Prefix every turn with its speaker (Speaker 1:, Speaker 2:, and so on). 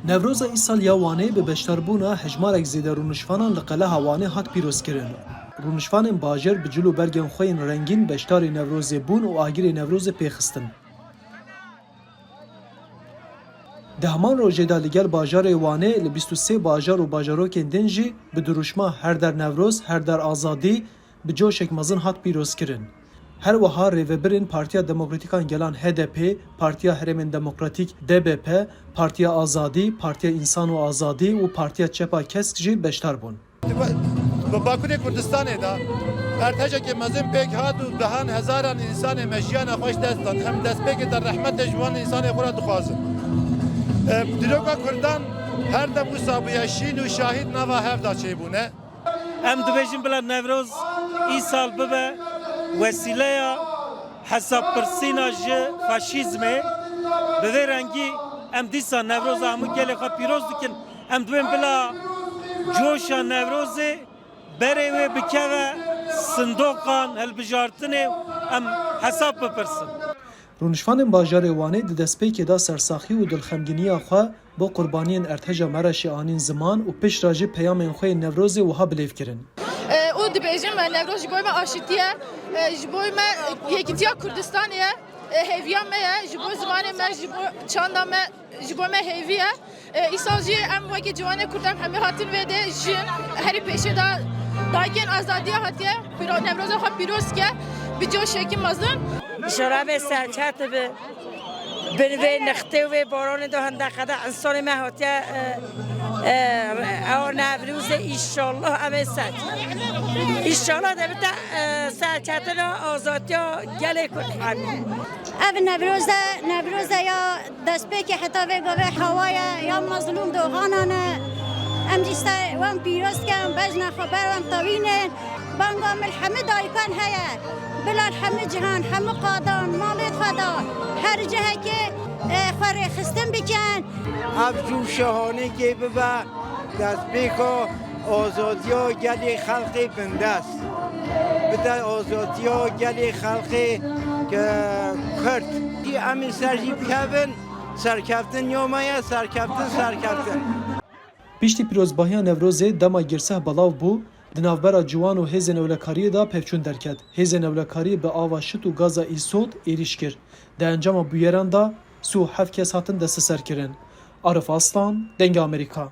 Speaker 1: Nevroza îsal ya Wanê bi beşdarbûna hejmarek zêde rûnişvanan li qeleha Wanê hat pîrozkirin. Rûnişvanên bajêr bi cil û bergên xwe yên rengîn beşdarê Nevrozê bûn û agirê Nevrozê pêxistin. Di heman rojê de li gel bajarê Wanê li 23 bajar û bajarokên din jî bi duruşma her der Nevroz, her der azadî bi coşek mezin hat pîrozkirin. Her wiha rêvebirên Partiya Demokratîkan Gelan HDP, Partiya Herêmên Demokratîk DBP, Partiya Azadî, Partiya İnsan û Azadî û Partiya Çepa Kesk jî beşdar bûn.
Speaker 2: Bi Bakurê Kurdistanê de ertecekê mezin pêk hat û dehan hezaran însanê me jiyana xweş dest dan. Em destpêkê te rehmetê ji wan însanê xwe re dixwazin. Dîroka Kurdan her dem wisa bûye şîn û şahîd nava hev da çêbûne.
Speaker 3: Em dibêjin bila Nevroz îsal bibe wesîleya hesabpirsîna ji faşîzmê. Bi vê rengî em dîsa Nevroza hemû gelê xwe pîroz dikin. Em dibên bila coşa Nevrozê berê wê bikeve sindoqan hilbijartinê em hesab bipirsin.
Speaker 1: Rûnişvanên bajarê Wanê di destpêkê de sersaxî û dilxemgîniya xwe bo qurbaniyên Erteca Mereşê anîn ziman û piştre jî peyamên xwe yên Nevrozê wiha bilêv kirin.
Speaker 4: û dibêjim Nevroz ji bo me aşîtiye, ji bo me yekîtiya Kurdistanê ye, hêviya me ye, ji bo zimanê me, ji bo çanda me, ji bo me hêvî ye. Îsal jî em wekî ciwanê Kurd em hemê hatin vê de jin herî pêşê de dayikên azadiya hatiye Nevroza xwe pîroz ke bi coşekî mezin.
Speaker 5: Şorabê serçet bi vê nextê wê baronê de hendeqede insonê me hatiye ew Nevrozê îşallah em ê ser. İnşallah de bite serçetina azadiya gelê Kurd.
Speaker 6: Ev Nevroza ya destpêkê heta vê gavê hewaya ya mazlûm doxanan e. Em dîsta wan pîroz kin, bejna xeber wan tewînin. Banga milhemî dayikan heye. Bilal hemî cihan, hemî qadan, malê xwe da. Her cihekê xwe rêxistin bikin.
Speaker 7: Ev cû şehanekê bibe destpêka azadiya gelê xelkê bindest. Bide azadiya gelê xelkê Kurd. Em ê ser jî bikevin, serkeftin yomaya, serkeftin.
Speaker 1: Piştî pîrozbahiya Nevrozê dema girseh belav bû, di navbera ciwan û hêzên ewlekariyê de pevçûn derket. Hêzên ewlekariyê bi ava şit û gaza îsod êriş kir. Di encama bûyeran de sû hev kes hatin desteserkirin. Arif Aslan, Dengê Amerîka.